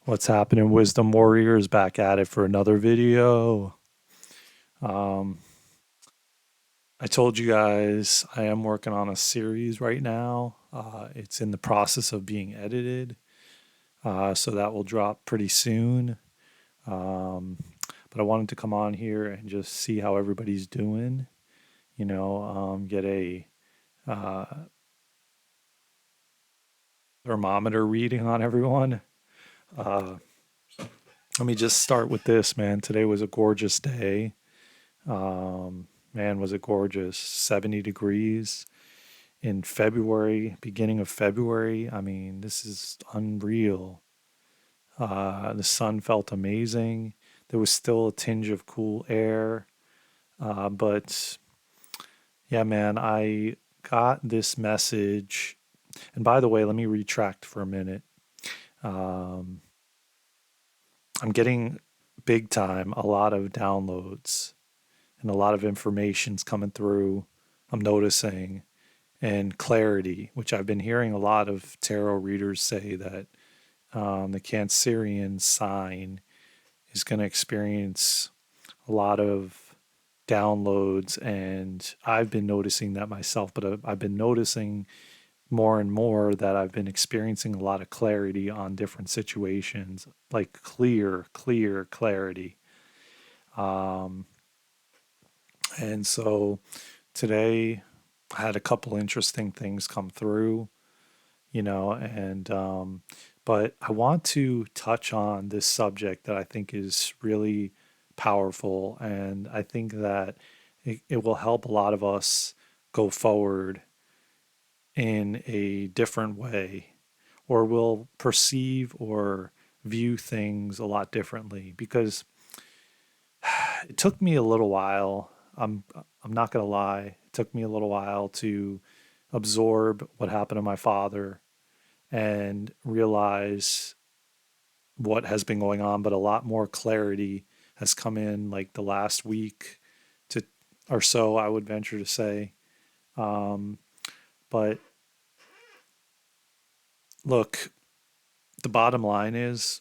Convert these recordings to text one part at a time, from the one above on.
What's happening, Wisdom Warriors? Back at it for another video. Um, I told you guys I am working on a series right now. It's in the process of being edited, so that will drop pretty soon. Um, but I wanted to come on here and just see how everybody's doing. Get a uh, thermometer reading on everyone. Uh, Let me just start with this, man. Today was a gorgeous day. Man, was it gorgeous. 70 degrees in February, beginning of February. I mean, this is unreal. The sun felt amazing. There was still a tinge of cool air. But yeah, man, I got this message. And by the way, let me retract for a minute. Um, I'm getting big time a lot of downloads and a lot of information's coming through. I'm noticing and clarity, which I've been hearing a lot of tarot readers say that the Cancerian sign is going to experience a lot of downloads, and I've been noticing that myself. But I've been noticing more and more that I've been experiencing a lot of clarity on different situations, like clear clarity. Um, and so today I had a couple interesting things come through, and but I want to touch on this subject that I think is really powerful, and I think that it will help a lot of us go forward in a different way, or will perceive or view things a lot differently because it took me a little while. I'm not going to lie. It took me a little while to absorb what happened to my father and realize what has been going on, but a lot more clarity has come in like the last week to or so, I would venture to say. Um, but look, the bottom line is,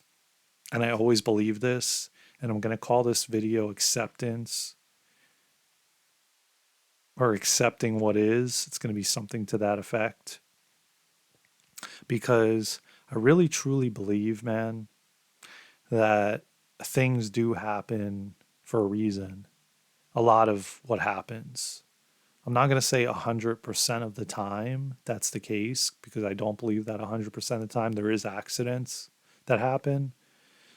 and I always believe this, and I'm going to call this video acceptance or accepting what is. It's going to be something to that effect because I really truly believe, man, that things do happen for a reason. A lot of what happens. I'm not going to say 100% of the time that's the case because I don't believe that 100% of the time there is accidents that happen,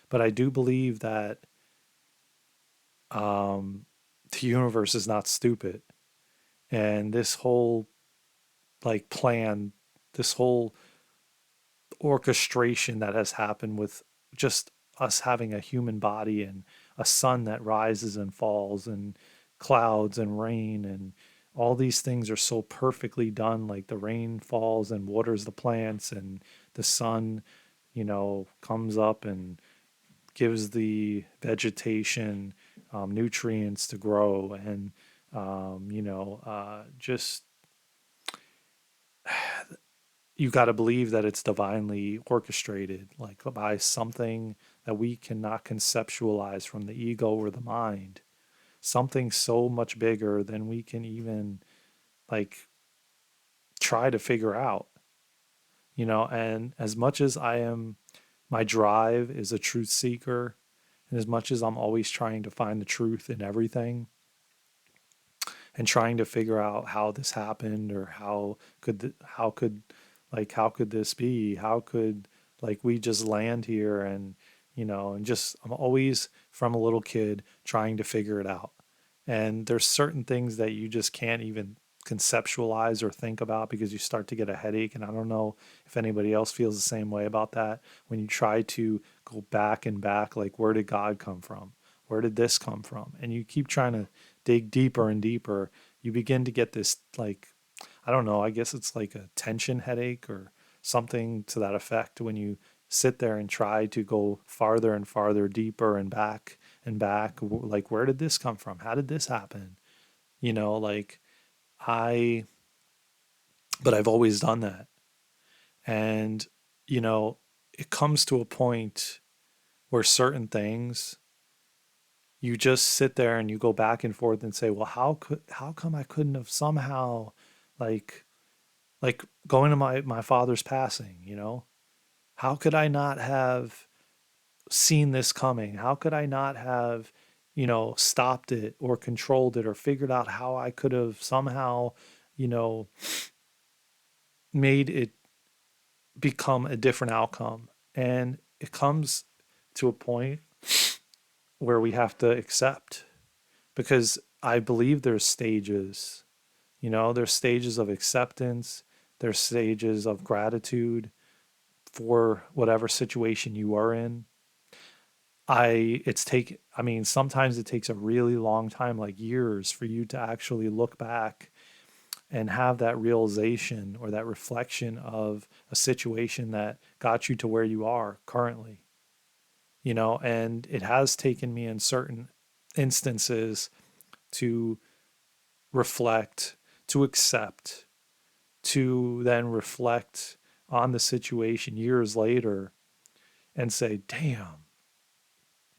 but I do believe that um, the universe is not stupid, and this whole like plan, this whole orchestration that has happened with just us having a human body and a sun that rises and falls and clouds and rain and all these things are so perfectly done, like the rain falls and waters the plants and the sun, comes up and gives the vegetation nutrients to grow and just you got to believe that it's divinely orchestrated, like by something that we cannot conceptualize from the ego or the mind, something so much bigger than we can even like try to figure out, and as much as my drive is a truth seeker, and as much as I'm always trying to find the truth in everything and trying to figure out how this happened or how could this be, how could like we just land here, and just I'm always from a little kid trying to figure it out, and there's certain things that you just can't even conceptualize or think about because you start to get a headache. And I don't know if anybody else feels the same way about that when you try to go back and back, like where did God come from, where did this come from, and you keep trying to dig deeper and deeper. You begin to get this, like, I don't know, I guess it's like a tension headache or something to that effect when you sit there and try to go farther and farther deeper and back. Like, where did this come from? How did this happen? Like I, but I've always done that. And, you know, it comes to a point. where certain things you just sit there and you go back and forth and say, well, how come I couldn't have somehow like like going to my father's passing, you know? How could I not have seen this coming? How could I not have, stopped it or controlled it or figured out how I could have somehow, you know, made it become a different outcome? And it comes to a point where we have to accept, because I believe there's stages, there's stages of acceptance, there's stages of gratitude for whatever situation you are in. I mean, sometimes it takes a really long time, like years, for you to actually look back and have that realization or that reflection of a situation that got you to where you are currently, and it has taken me in certain instances to reflect, to accept, to then reflect on the situation years later and say, damn,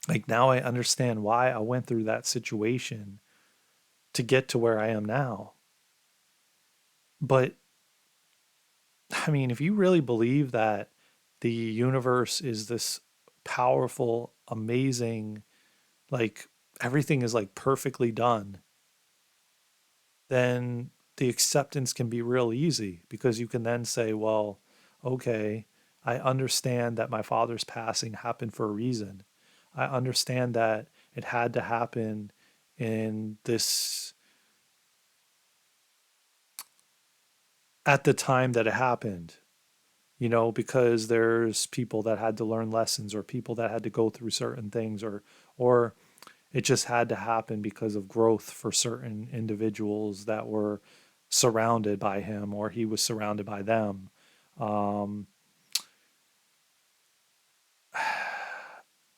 like now I understand why I went through that situation to get to where I am now. But I mean, if you really believe that the universe is this powerful, amazing, like everything is like perfectly done, then the acceptance can be real easy, because you can then say, well, okay, I understand that my father's passing happened for a reason. I understand that it had to happen in this, at the time that it happened, because there's people that had to learn lessons or people that had to go through certain things, or it just had to happen because of growth for certain individuals that were surrounded by him, or he was surrounded by them. Um,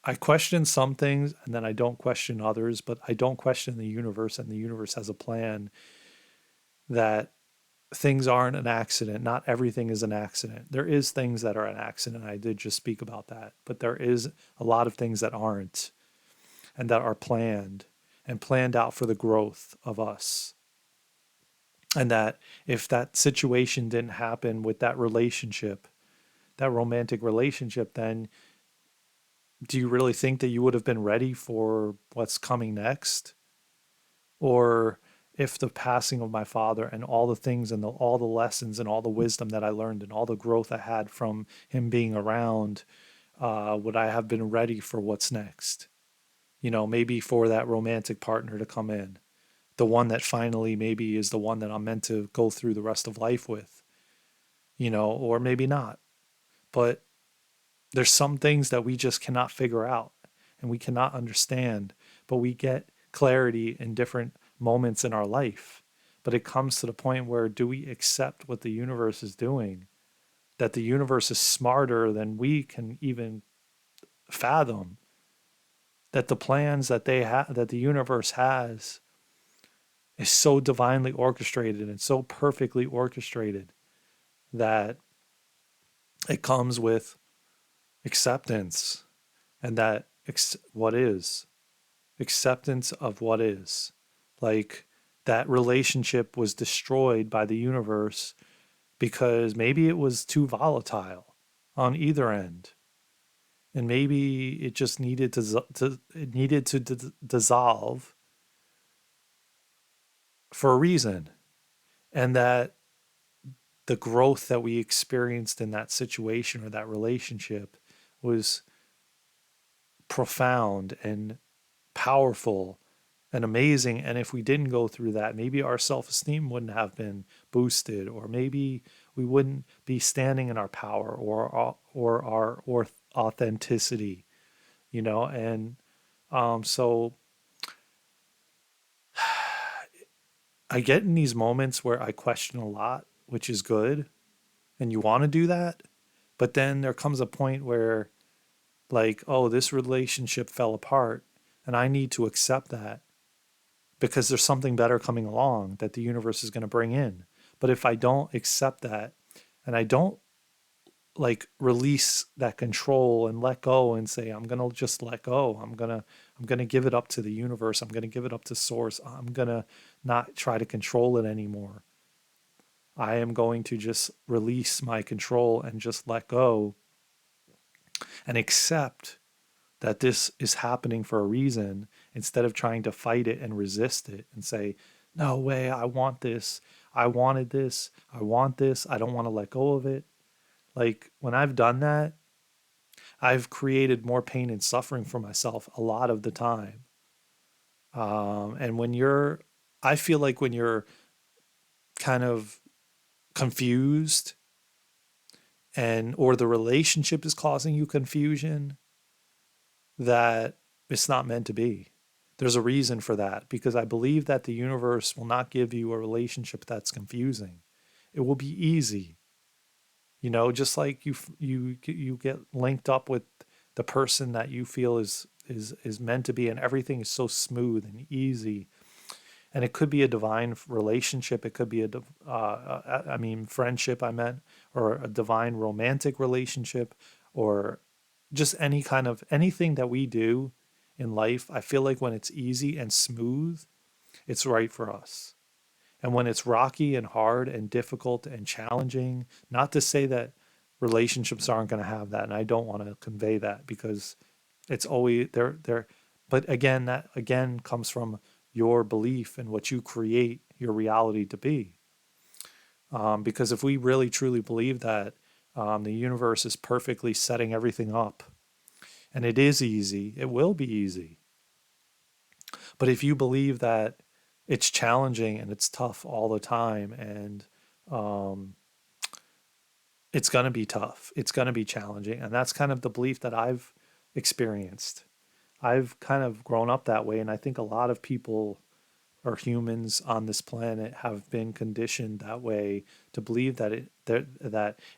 I question some things and then I don't question others, but I don't question the universe, and the universe has a plan that things aren't an accident. Not everything is an accident. There is things that are an accident. I did just speak about that, but there is a lot of things that aren't, and that are planned and planned out for the growth of us. And that if that situation didn't happen with that relationship, that romantic relationship, then do you really think that you would have been ready for what's coming next? Or if the passing of my father and all the things and all the lessons and all the wisdom that I learned and all the growth I had from him being around, would I have been ready for what's next? Maybe for that romantic partner to come in, the one that finally maybe is the one that I'm meant to go through the rest of life with, or maybe not. But there's some things that we just cannot figure out and we cannot understand, but we get clarity in different moments in our life. But it comes to the point where, do we accept what the universe is doing? That the universe is smarter than we can even fathom, that the plans that that the universe has is so divinely orchestrated and so perfectly orchestrated that it comes with acceptance, and that what is acceptance of what is, like that relationship was destroyed by the universe because maybe it was too volatile on either end, and maybe it just needed to dissolve for a reason, and that the growth that we experienced in that situation or that relationship was profound and powerful and amazing. And if we didn't go through that, maybe our self-esteem wouldn't have been boosted, or maybe we wouldn't be standing in our power or our authenticity, and so I get in these moments where I question a lot, which is good, and you want to do that, but then there comes a point where, like, oh, this relationship fell apart and I need to accept that because there's something better coming along that the universe is going to bring in. But if I don't accept that, and I don't like release that control and let go and say, I'm going to just let go. I'm going to give it up to the universe. I'm going to give it up to source. I'm going to not try to control it anymore. I am going to just release my control and just let go and accept that this is happening for a reason, instead of trying to fight it and resist it and say, no way, I want this. I wanted this. I want this. I don't want to let go of it. Like when I've done that, I've created more pain and suffering for myself a lot of the time. And I feel like when you're kind of confused or the relationship is causing you confusion, that it's not meant to be. There's a reason for that, because I believe that the universe will not give you a relationship that's confusing. It will be easy. Just like you get linked up with the person that you feel is meant to be, and everything is so smooth and easy. And it could be a divine relationship. It could be friendship, I meant, or a divine romantic relationship, or just anything that we do in life. I feel like when it's easy and smooth, it's right for us. And when it's rocky and hard and difficult and challenging, not to say that relationships aren't going to have that, and I don't want to convey that, because it's always there. But again, that again comes from your belief and what you create your reality to be. Because if we really truly believe that the universe is perfectly setting everything up, and it is easy, it will be easy. But if you believe that it's challenging and it's tough all the time, and um, it's going to be tough, it's going to be challenging, and that's kind of the belief that I've experienced. I've kind of grown up that way, and I think a lot of people or humans on this planet have been conditioned that way, to believe that it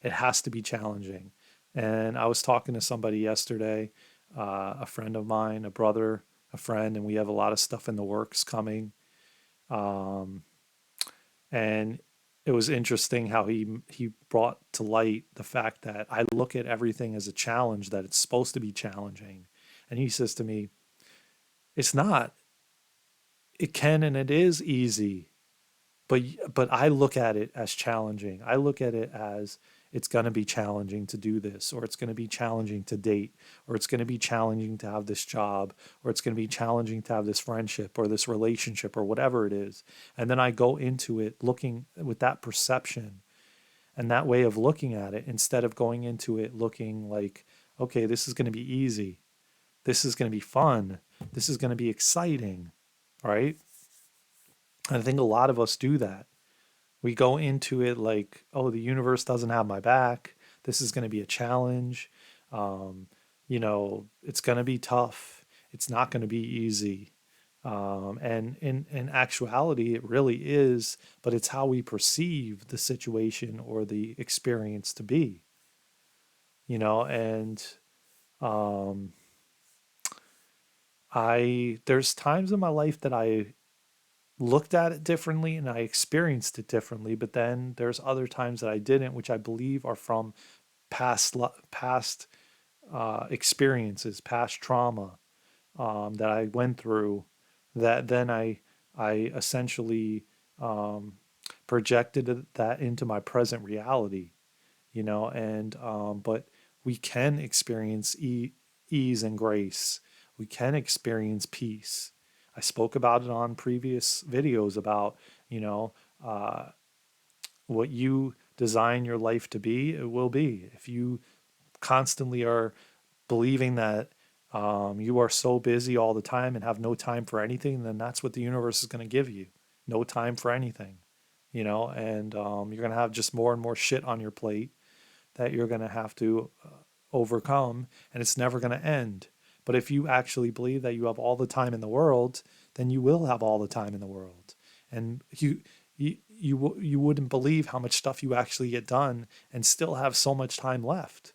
has to be challenging. And I was talking to somebody yesterday, a friend of mine, a brother, a friend, and we have a lot of stuff in the works coming. Um, and it was interesting how he brought to light the fact that I look at everything as a challenge, that it's supposed to be challenging. And he says to me, it's not. It can and it is easy, but I look at it as challenging. I look at it as, it's going to be challenging to do this, or it's going to be challenging to date, or it's going to be challenging to have this job, or it's going to be challenging to have this friendship or this relationship or whatever it is. And then I go into it looking with that perception and that way of looking at it, instead of going into it looking like, okay, this is going to be easy. This is going to be fun. This is going to be exciting, right? And I think a lot of us do that. We go into it like, oh, the universe doesn't have my back. This is going to be a challenge. Um, it's going to be tough. It's not going to be easy. And in actuality, it really is, but it's how we perceive the situation or the experience to be, and um, there's times in my life that I looked at it differently and I experienced it differently. But then there's other times that I didn't, which I believe are from past experiences, past trauma that I went through. That then I essentially um, projected that into my present reality, and but we can experience ease and grace. We can experience peace. I spoke about it on previous videos about, you know, uh, what you design your life to be, it will be. If you constantly are believing that you are so busy all the time and have no time for anything, then that's what the universe is going to give you. No time for anything, and you're going to have just more and more shit on your plate that you're going to have to overcome, and it's never going to end. But if you actually believe that you have all the time in the world, then you will have all the time in the world. And you wouldn't believe how much stuff you actually get done and still have so much time left.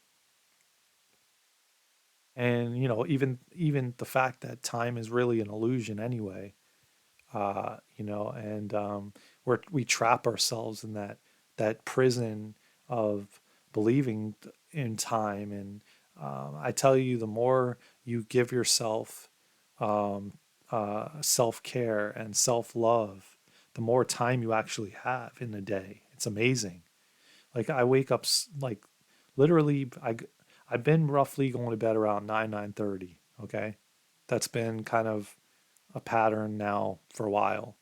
And even the fact that time is really an illusion anyway, and we trap ourselves in that prison of believing in time. And I tell you, the more you give yourself um, self care and self love, the more time you actually have in a day. It's amazing. Like I wake up like literally, I've been roughly going to bed around 9:30. Okay, that's been kind of a pattern now for a while,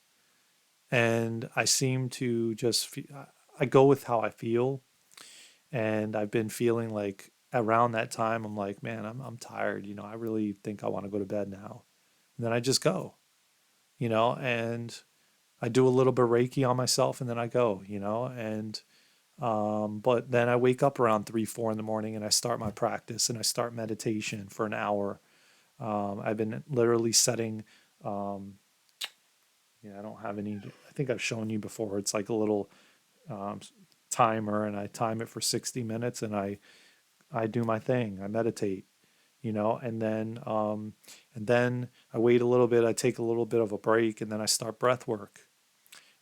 and I seem to just I go with how I feel, and I've been feeling like around that time I'm like, man, I'm tired. I really think I want to go to bed now, and then I just go. And I do a little bit of Reiki on myself, and then I go. And but then I wake up around 3, 4 in the morning, and I start my practice, and I start meditation for an hour. I've been literally setting. Um, yeah, I don't have any. I think I've shown you before. It's like a little um, timer, and I time it for 60 minutes, and I do my thing. I meditate, and then I wait a little bit. I take a little bit of a break, and then I start breath work,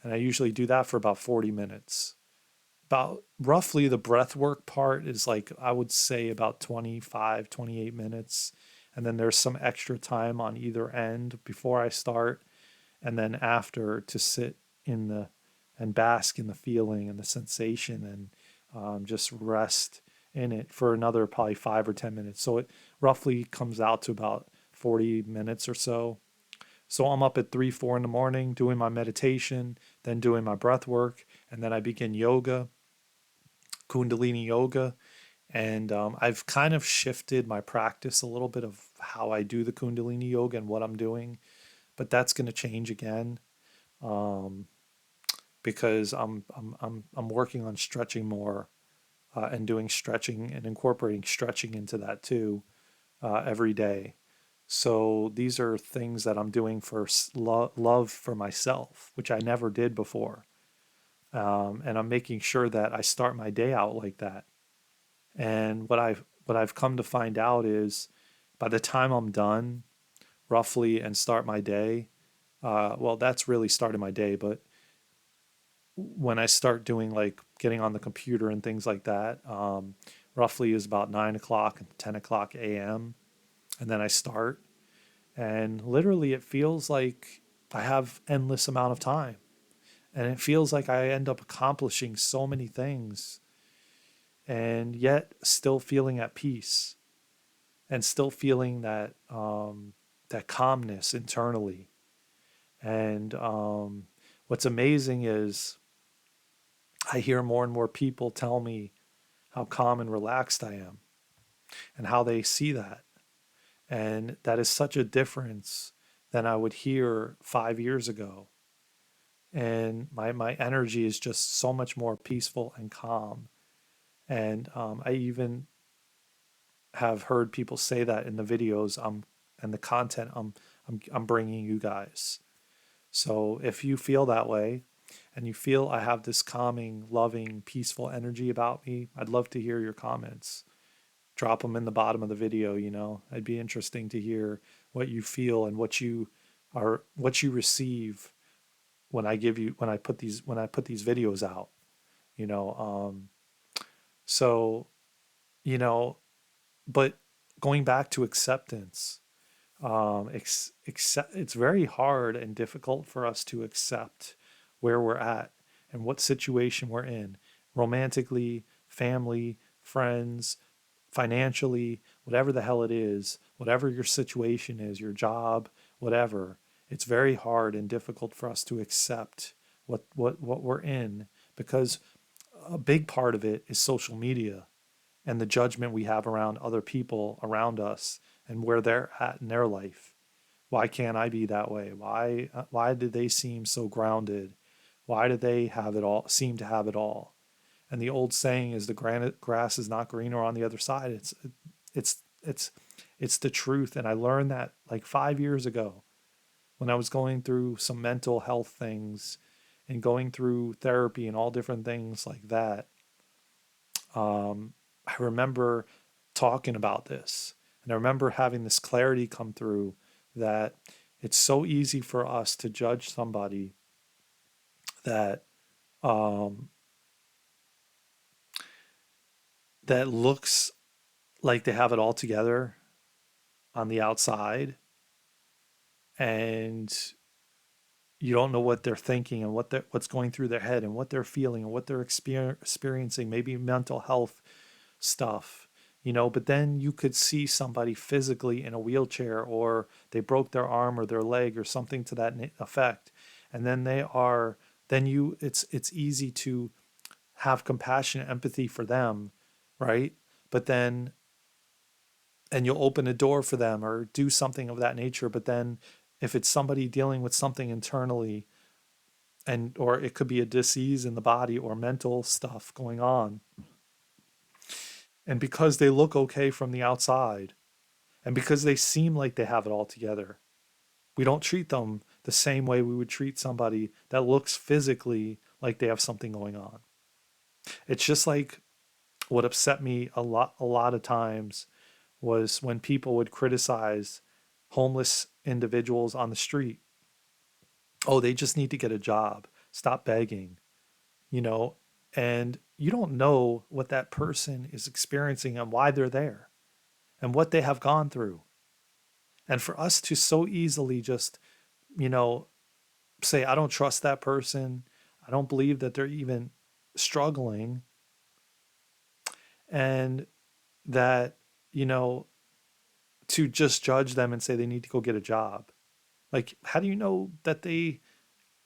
and I usually do that for about 40 minutes. About roughly the breath work part is like I would say about 25, 28 minutes, and then there's some extra time on either end before I start and then after to sit in the and bask in the feeling and the sensation and just rest in it for another probably 5 or 10 minutes. So it roughly comes out to about 40 minutes or so. So I'm up at 3, 4 in the morning doing my meditation, then doing my breath work, and then I begin yoga, Kundalini yoga. And I've kind of shifted my practice a little bit of how I do the Kundalini yoga and what I'm doing, but that's going to change again. Um, because I'm working on stretching more and doing stretching and incorporating stretching into that too every day. So these are things that I'm doing for love for myself, which I never did before, and I'm making sure that I start my day out like that. And what I've come to find out is, by the time I'm done, roughly, and start my day, well, that's really starting my day, but when I start doing like getting on the computer and things like that, roughly is about 9 o'clock and 10 o'clock a.m. And then I start, and literally it feels like I have endless amount of time, and it feels like I end up accomplishing so many things, and yet still feeling at peace and still feeling that calmness internally. And what's amazing is I hear more and more people tell me how calm and relaxed I am and how they see that. And that is such a difference than I would hear 5 years ago. And my energy is just so much more peaceful and calm. And I even have heard people say that in the videos and the content I'm bringing you guys. So if you feel that way and you feel I have this calming, loving, peaceful energy about me, I'd love to hear your comments. Drop them in the bottom of the video. It'd be interesting to hear what you feel and what you receive when I put these videos out. you know so you know but going back to acceptance, it's very hard and difficult for us to accept where we're at and what situation we're in, romantically, family, friends, financially, whatever the hell it is, whatever your situation is, your job, whatever. It's very hard and difficult for us to accept what we're in, because a big part of it is social media and the judgment we have around other people around us and where they're at in their life. Why can't I be that way? Why do they seem so grounded? Why do they have it all? Seem to have it all? And the old saying is, the granite grass is not greener on the other side. It's it's it's the truth. And I learned that like 5 years ago when I was going through some mental health things and going through therapy and all different things like that. I remember talking about this, and I remember having this clarity come through that it's so easy for us to judge somebody that um, that looks like they have it all together on the outside, and you don't know what they're thinking and what's going through their head and what they're feeling and what they're experiencing, maybe mental health stuff, but then you could see somebody physically in a wheelchair, or they broke their arm or their leg or something to that effect. And then it's easy to have compassion and empathy for them, right? But then, and you'll open a door for them or do something of that nature. But then if it's somebody dealing with something internally, and or it could be a disease in the body or mental stuff going on, and because they look okay from the outside, and because they seem like they have it all together, we don't treat them the same way we would treat somebody that looks physically like they have something going on. It's just like what upset me a lot of times was when people would criticize homeless individuals on the street. Oh, they just need to get a job. Stop begging, you know, and you don't know what that person is experiencing and why they're there and what they have gone through. And for us to so easily just, you know, say, I don't trust that person, I don't believe that they're even struggling, and that, you know, to just judge them and say they need to go get a job. Like, how do you know that they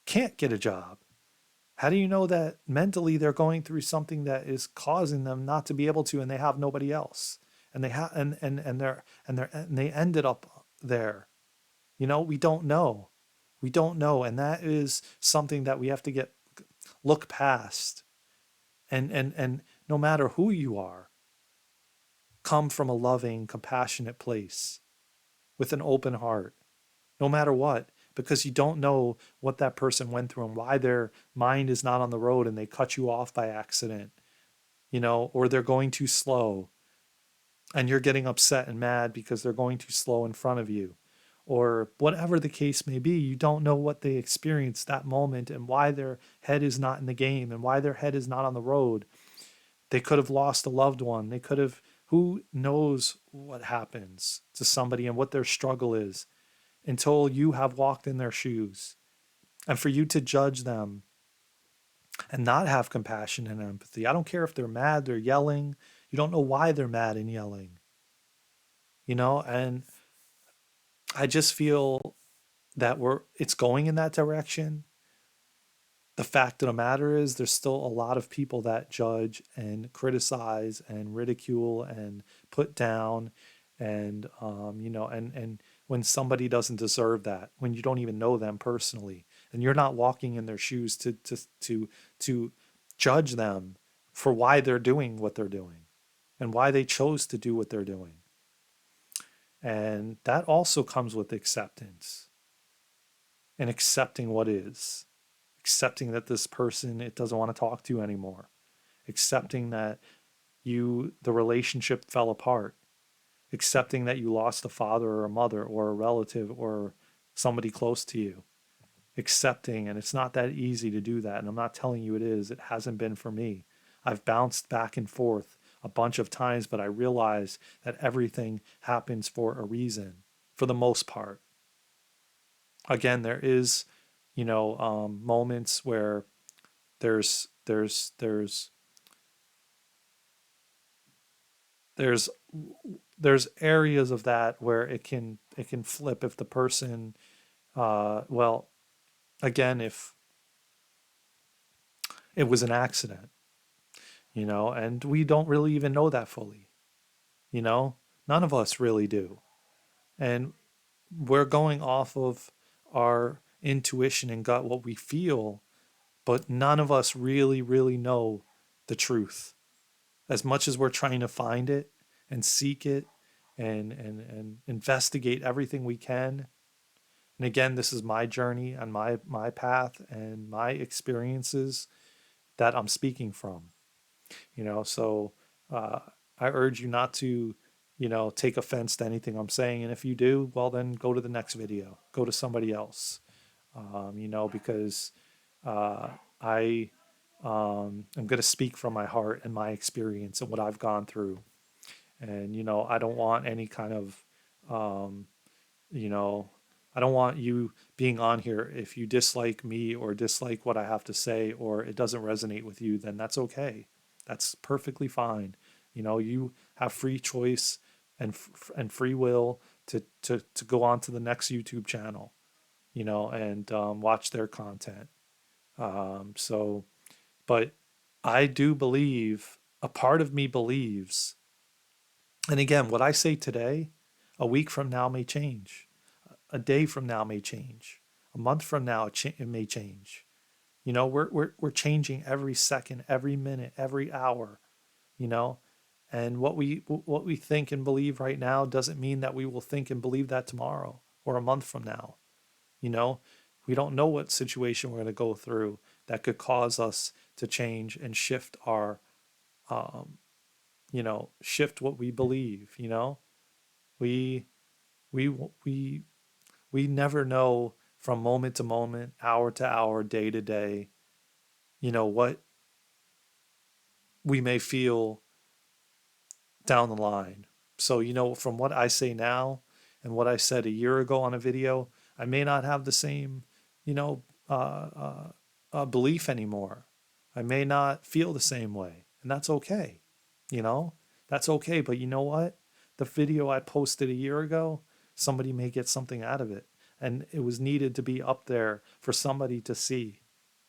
can't get a job? How do you know that mentally they're going through something that is causing them not to be able to, and they have nobody else, and they have and they ended up there? We don't know. We don't know, and that is something that we have to look past. And no matter who you are, come from a loving, compassionate place with an open heart, no matter what, because you don't know what that person went through and why their mind is not on the road and they cut you off by accident, or they're going too slow and you're getting upset and mad because they're going too slow in front of you, or whatever the case may be. You don't know what they experienced that moment and why their head is not in the game and why their head is not on the road. They could have lost a loved one. They could have, who knows what happens to somebody and what their struggle is until you have walked in their shoes. And for you to judge them and not have compassion and empathy, I don't care if they're mad, they're yelling, you don't know why they're mad and yelling, and I just feel that it's going in that direction. The fact of the matter is there's still a lot of people that judge and criticize and ridicule and put down, and and when somebody doesn't deserve that, when you don't even know them personally and you're not walking in their shoes to judge them for why they're doing what they're doing and why they chose to do what they're doing. And that also comes with acceptance, and accepting what is, accepting that this person it doesn't want to talk to you anymore, accepting that the relationship fell apart, accepting that you lost a father or a mother or a relative or somebody close to you, accepting. And it's not that easy to do that, and I'm not telling you it is. It hasn't been for me. I've bounced back and forth a bunch of times, but I realize that everything happens for a reason for the most part. Again, there is, moments where there's there's there's there's there's areas of that where it can flip if the person, well, again, if it was an accident, and we don't really even know that fully, you know none of us really do, and we're going off of our intuition and gut, what we feel, but none of us really know the truth. As much as we're trying to find it and seek it and investigate everything we can. And again, this is my journey and my path and my experiences that I'm speaking from. So uh, I urge you not to, take offense to anything I'm saying. And if you do, well, then go to the next video, go to somebody else, because uh, I I'm going to speak from my heart and my experience and what I've gone through. And, you know, I don't want any kind of, um, you know, I don't want you being on here. If you dislike me or dislike what I have to say or it doesn't resonate with you, then that's okay. That's perfectly fine. You know, you have free choice and free will to go on to the next YouTube channel, you know, and watch their content. So, but I do believe, a part of me believes, and again, what I say today, a week from now may change, a day from now may change, a month from now it may change. You know, we're changing every second, every minute, every hour. You know, and what we think and believe right now doesn't mean that we will think and believe that tomorrow or a month from now. You know, we don't know what situation we're going to go through that could cause us to change and shift our, um, shift what we believe. You know, we we we we never know from moment to moment, hour to hour, day to day, you know, what we may feel down the line. So, you know, from what I say now and what I said a year ago on a video, I may not have the same, you know, belief anymore. I may not feel the same way, and that's okay. You know, that's okay. But you know what? The video I posted a year ago, somebody may get something out of it. And it was needed to be up there for somebody to see.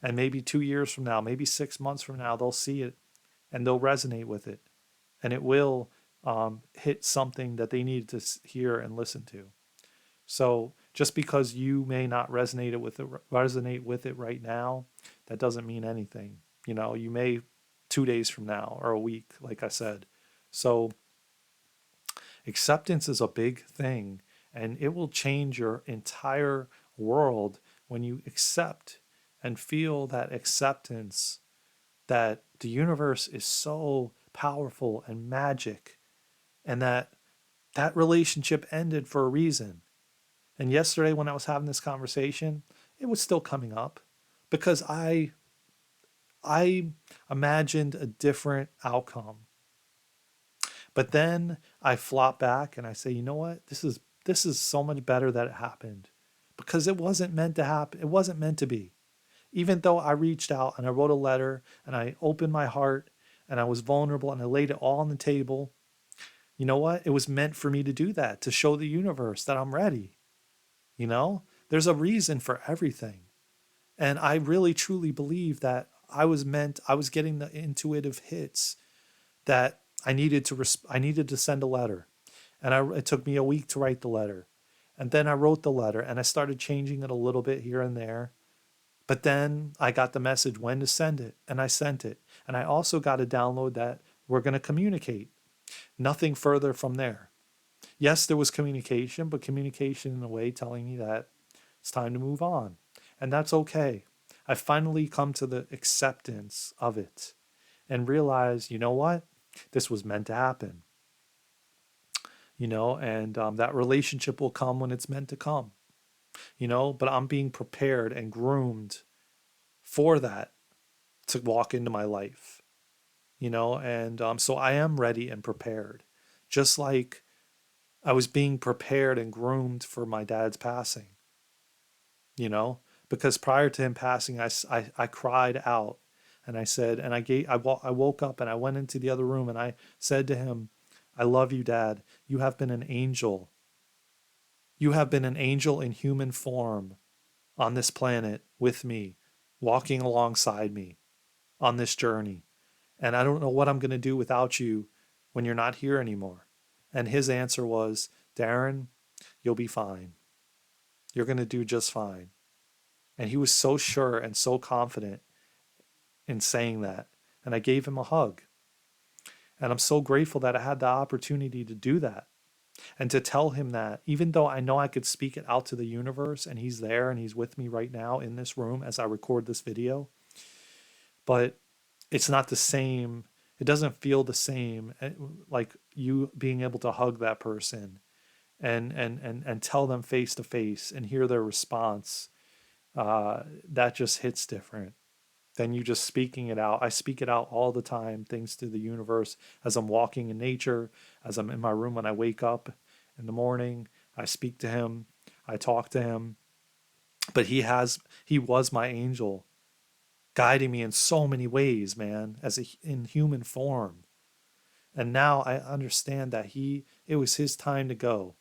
And maybe 2 years from now, maybe 6 months from now, they'll see it and they'll resonate with it. And it will hit something that they need to hear and listen to. So just because you may not resonate with it right now, that doesn't mean anything. You know, you may 2 days from now or a week, like I said. So acceptance is a big thing, and it will change your entire world when you accept and feel that acceptance that the universe is so powerful and magic, and that relationship ended for a reason. And yesterday, when I was having this conversation, it was still coming up because I imagined a different outcome. But then I flop back and I say, you know what? This is so much better that it happened because it wasn't meant to happen. It wasn't meant to be. Even though I reached out and I wrote a letter and I opened my heart and I was vulnerable and I laid it all on the table, you know what? It was meant for me to do that, to show the universe that I'm ready. You know, there's a reason for everything. And I really truly believe that I was getting the intuitive hits that I needed to send a letter. And it took me a week to write the letter. And then I wrote the letter and I started changing it a little bit here and there. But then I got the message when to send it and I sent it. And I also got a download that we're going to communicate. Nothing further from there. Yes, there was communication, but communication in a way telling me that it's time to move on. And that's okay. I finally come to the acceptance of it and realize, you know what? This was meant to happen, you know, and that relationship will come when it's meant to come, you know, but I'm being prepared and groomed for that to walk into my life, you know, and so I am ready and prepared, just like I was being prepared and groomed for my dad's passing, you know, because prior to him passing, I cried out and I said, and I woke up and I went into the other room and I said to him, I love you, Dad. You have been an angel. You have been an angel in human form on this planet with me, walking alongside me on this journey. And I don't know what I'm going to do without you when you're not here anymore. And his answer was, Darren, you'll be fine. You're going to do just fine. And he was so sure and so confident in saying that. And I gave him a hug. And I'm so grateful that I had the opportunity to do that and to tell him that, even though I know I could speak it out to the universe and he's there and he's with me right now in this room as I record this video, but it's not the same. It doesn't feel the same like you being able to hug that person and tell them face to face and hear their response. That just hits different. than you just speaking it out. I speak it out all the time, thanks to the universe, as I'm walking in nature, as I'm in my room when I wake up in the morning. I speak to him, I talk to him. But he was my angel, guiding me in so many ways, man, in human form. And now I understand that it was his time to go.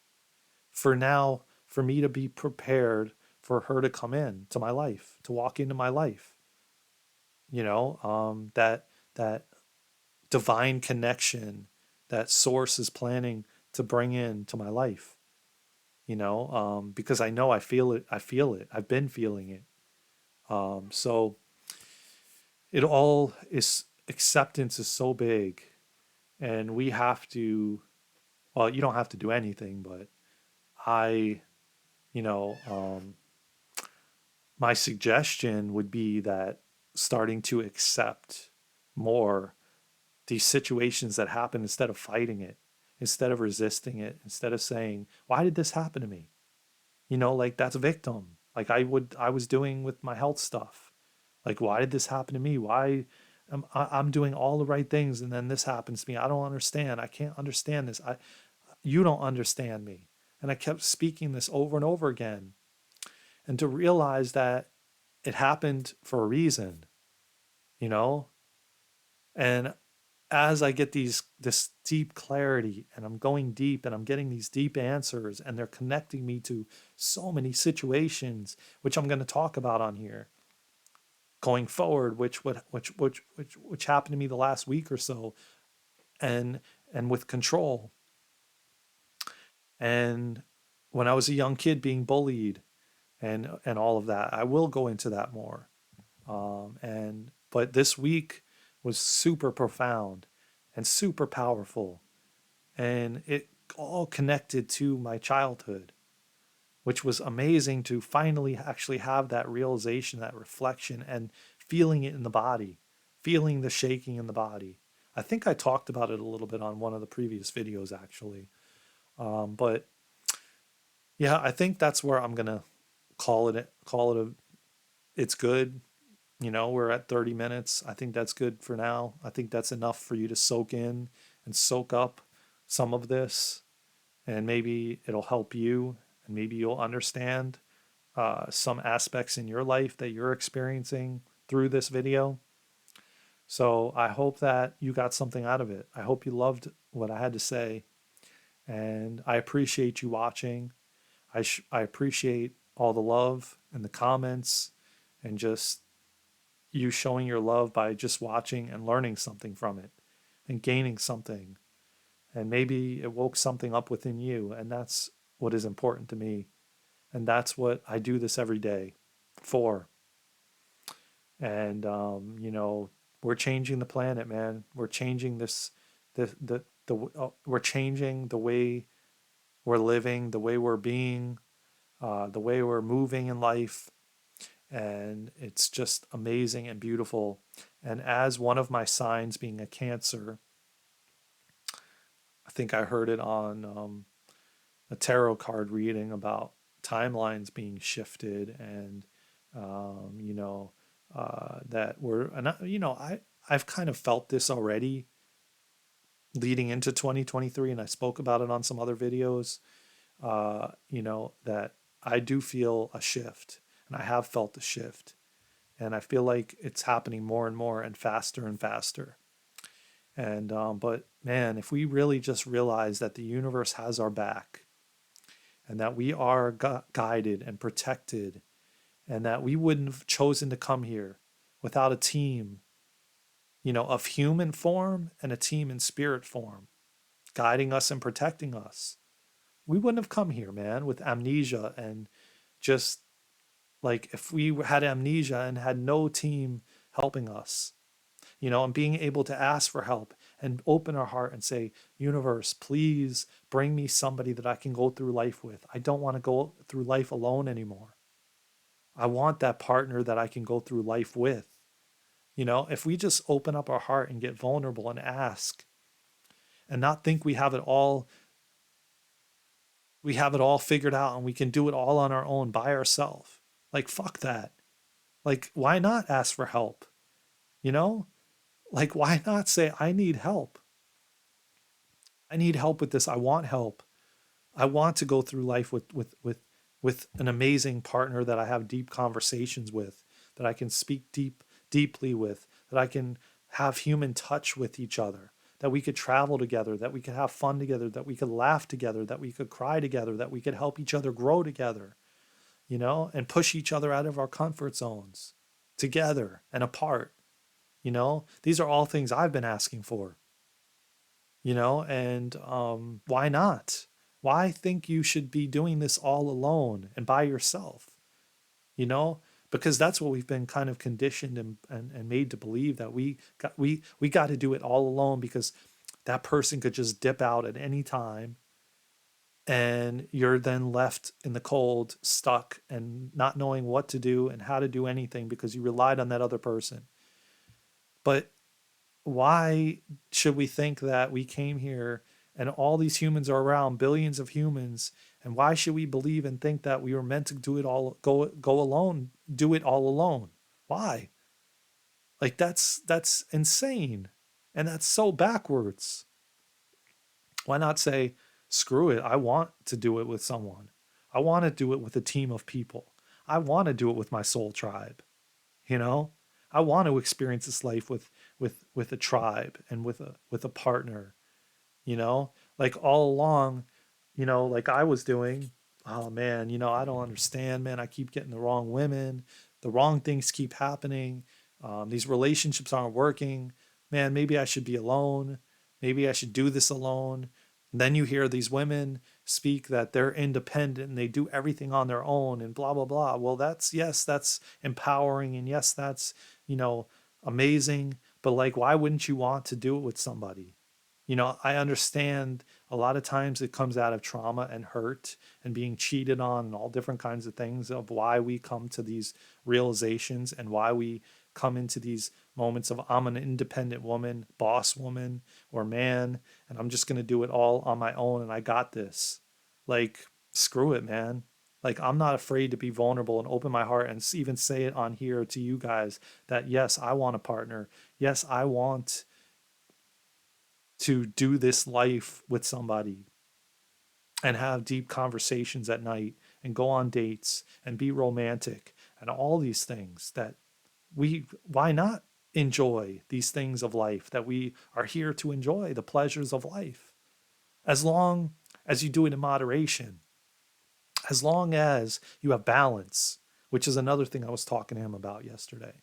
For now, for me to be prepared for her to come in to my life, to walk into my life. That divine connection that source is planning to bring into my life. Because I know I feel it. I feel it. I've been feeling it. So it all is acceptance is so big, and we have to. Well, you don't have to do anything, but I, you know, my suggestion would be that starting to accept more these situations that happen instead of fighting it, instead of resisting it, instead of saying, why did this happen to me? Like that's a victim. Like I was doing with my health stuff. Like, why did this happen to me? Why I'm doing all the right things and then this happens to me? I don't understand. I can't understand this. You don't understand me. And I kept speaking this over and over again. And to realize that it happened for a reason, you know? And as I get this deep clarity and I'm going deep and I'm getting these deep answers and they're connecting me to so many situations, which I'm going to talk about on here going forward, which happened to me the last week or so, and with control, and when I was a young kid being bullied and all of that. I will go into that more. And but this week was super profound and super powerful, and it all connected to my childhood, which was amazing to finally actually have that realization, that reflection, and feeling it in the body, feeling the shaking in the body. I think I talked about it a little bit on one of the previous videos, actually. But yeah, I think that's where I'm gonna call it a. It's good. We're at 30 minutes. I think that's good for now. I think that's enough for you to soak in and soak up some of this, and maybe it'll help you, and maybe you'll understand some aspects in your life that you're experiencing through this video. So I hope that you got something out of it. I hope you loved what I had to say, and I appreciate you watching. I appreciate all the love and the comments and just you showing your love by just watching and learning something from it and gaining something. And maybe it woke something up within you. And that's what is important to me. And that's what I do this every day for. And, we're changing the planet, man. We're changing we're changing the way we're living, the way we're being, the way we're moving in life. And it's just amazing and beautiful. And as one of my signs being a Cancer, I think I heard it on a tarot card reading about timelines being shifted, and that we're, and I've kind of felt this already leading into 2023, and I spoke about it on some other videos. That I do feel a shift, and I have felt a shift. And I feel like it's happening more and more and faster and faster. And but man, if we really just realize that the universe has our back, and that we are guided and protected, and that we wouldn't have chosen to come here without a team, of human form and a team in spirit form, guiding us and protecting us, we wouldn't have come here, man, with amnesia and just like if we had amnesia and had no team helping us, and being able to ask for help and open our heart and say, universe, please bring me somebody that I can go through life with. I don't want to go through life alone anymore. I want that partner that I can go through life with. If we just open up our heart and get vulnerable and ask and not think we have it all figured out and we can do it all on our own by ourselves. Like, fuck that. Like, why not ask for help? You know, like, why not say, I need help? I need help with this. I want help. I want to go through life with an amazing partner that I have deep conversations with, that I can speak deeply with, that I can have human touch with each other, that we could travel together, that we could have fun together, that we could laugh together, that we could cry together, that we could help each other grow together, and push each other out of our comfort zones together and apart. These are all things I've been asking for, and why not? Why think you should be doing this all alone and by yourself? You know, because that's what we've been kind of conditioned and made to believe, that we got to do it all alone, because that person could just dip out at any time, and you're then left in the cold, stuck, and not knowing what to do and how to do anything because you relied on that other person. But why should we think that we came here and all these humans are around, billions of humans, and why should we believe and think that we were meant to do it all, go alone, do it all alone? Why? Like, that's insane, and that's so backwards. Why not say, screw it, I want to do it with someone. I want to do it with a team of people. I want to do it with my soul tribe, you know? I want to experience this life with a tribe and with a partner, like all along, like I was doing. Oh man, I don't understand, man. I keep getting the wrong women, the wrong things keep happening. These relationships aren't working. Man, maybe I should be alone. Maybe I should do this alone. And then you hear these women speak that they're independent and they do everything on their own and blah blah blah. Well, yes, that's empowering, and yes, that's, you know amazing. But like, why wouldn't you want to do it with somebody? I understand a lot of times it comes out of trauma and hurt and being cheated on and all different kinds of things, of why we come to these realizations and why we come into these moments of, I'm an independent woman, boss woman or man, and I'm just going to do it all on my own and I got this. Like, screw it, man. Like, I'm not afraid to be vulnerable and open my heart and even say it on here to you guys, that yes, I want a partner. Yes, I want to do this life with somebody and have deep conversations at night and go on dates and be romantic and all these things, that why not enjoy these things of life, that we are here to enjoy the pleasures of life, as long as you do it in moderation, as long as you have balance, which is another thing I was talking to him about yesterday.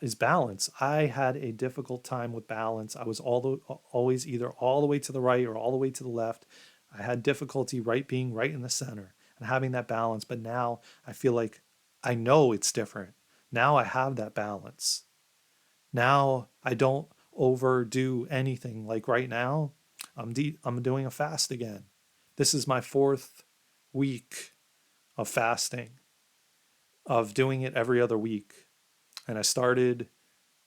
Is balance. I had a difficult time with balance. I was always either all the way to the right or all the way to the left. I had difficulty being right in the center and having that balance. But now I feel like I know it's different. Now I have that balance. Now I don't overdo anything. Like right now, I'm doing a fast again. This is my 4th week of fasting, of doing it every other week. And I started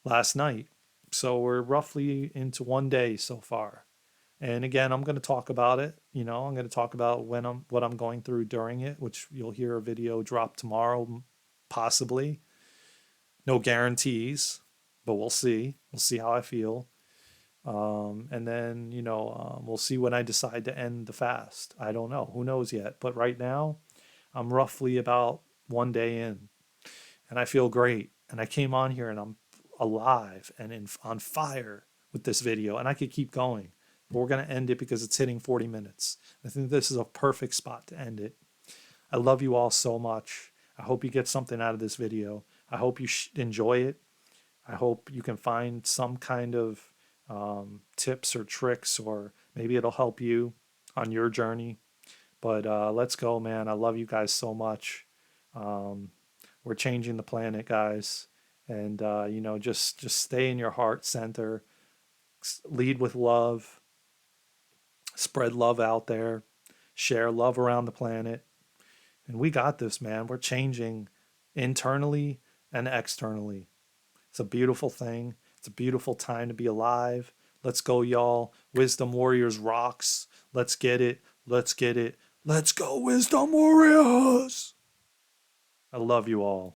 last night. So we're roughly into 1 day so far. And again, I'm going to talk about it. I'm going to talk about what I'm going through during it, which you'll hear a video drop tomorrow, possibly. No guarantees, but we'll see. We'll see how I feel. And then, we'll see when I decide to end the fast. I don't know. Who knows yet? But right now, I'm roughly about 1 day in, and I feel great. And I came on here and I'm alive and on fire with this video, and I could keep going, but we're going to end it because it's hitting 40 minutes. I think this is a perfect spot to end it. I love you all so much. I hope you get something out of this video. I hope you enjoy it. I hope you can find some kind of tips or tricks, or maybe it'll help you on your journey. But let's go, man. I love you guys so much. We're changing the planet, guys. And just stay in your heart center. Lead with love. Spread love out there. Share love around the planet. And we got this, man. We're changing internally and externally. It's a beautiful thing. It's a beautiful time to be alive. Let's go, y'all. Wisdom Warriors rocks. Let's get it. Let's get it. Let's go, Wisdom Warriors. I love you all.